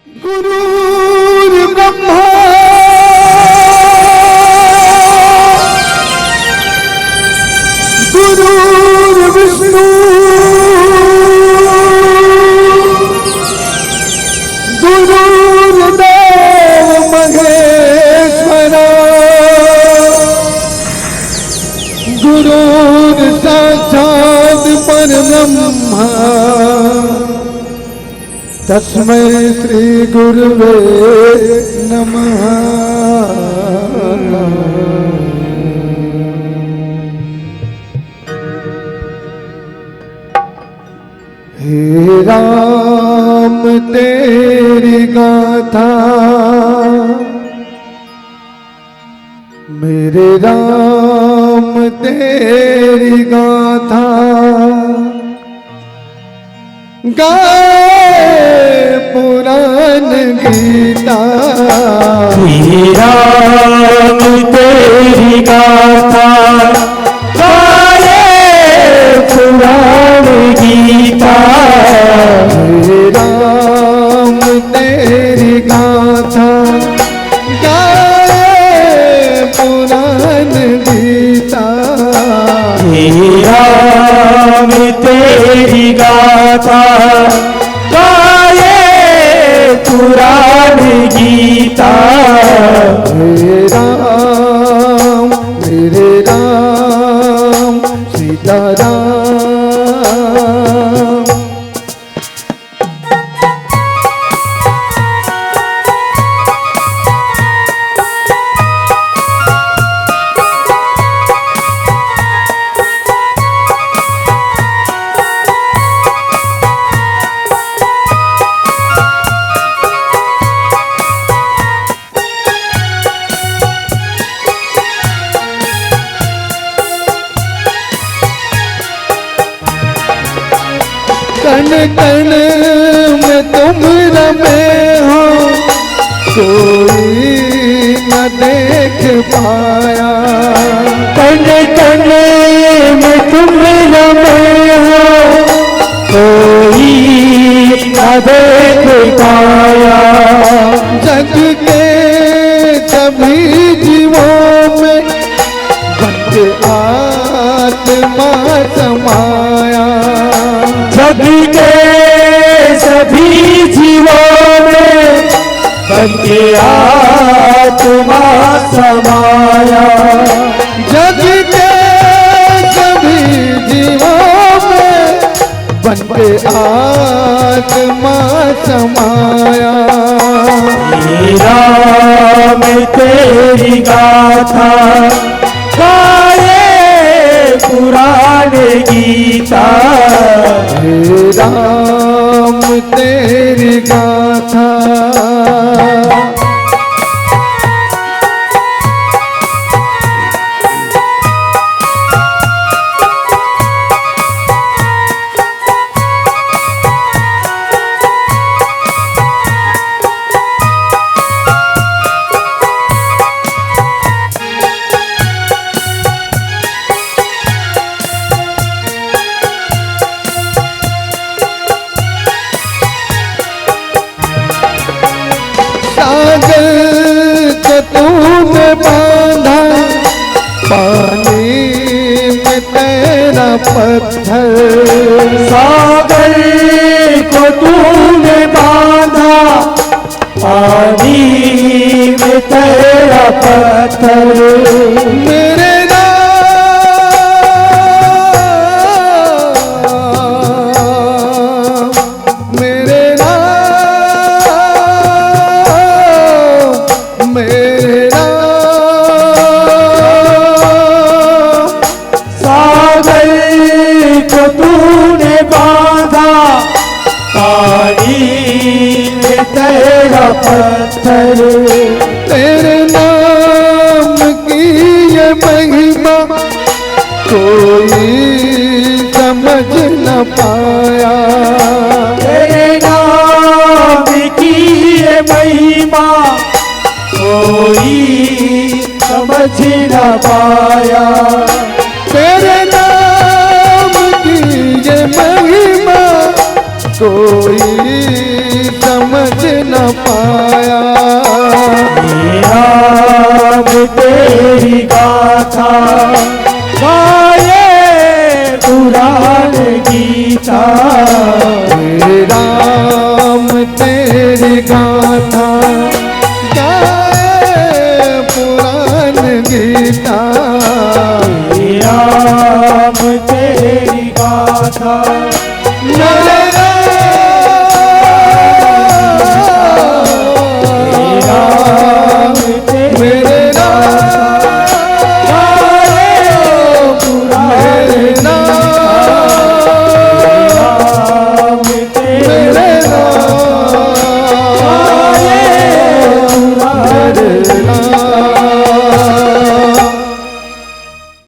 गुरुर्ब्रह्मा गुरुर्विष्णु गुरुर्देव महेश्वरा गुरुर् साक्षात् परब्रह्म तस्मै श्री गुरुवे नमः। हे राम तेरी गाथा मेरे राम तेरी गाथा गाए पुराण गीता। हे राम तेरी गाथा गाए पुराण गीता। हे राम तेरी गाथा गाए पुराण गीता। हे राम तेरी गाथा गाए पुराण गीता। हे राम मेरे राम सीताराम। कण कण में तुम रमे हो कोई न देख पाया। कण कण में तुम रमे हो कोई न देख पाया। जग के सभी जीवों में बंद आत्मा समाया। जग के सभी जीवों में बनके आत्मा समाया। जग के सभी जीवों में बनके आत्मा समाया। हे राम तेरी गाथा गाए पुराण गीता। हे राम तेरी गाथा तूने बांधा पानी में तेरा पत्थर। सागर को तूने बांधा पानी में तेरा पत्थर। मेरे राम मेरे राम मेरे राम। सागर को तूने बांधा पानी में तेरा पत्थर। तेरे नाम की ये महिमा कोई समझ न पाया। तेरे नाम की ये महिमा कोई समझ न पाया। तेरे नाम की ये महिमा कोई समझ न पाया। हे राम तेरी गाथा गाए पुराण गीता। हे राम तेरी गाथा गाए पुराण गीता। हे राम तेरी गाथा नर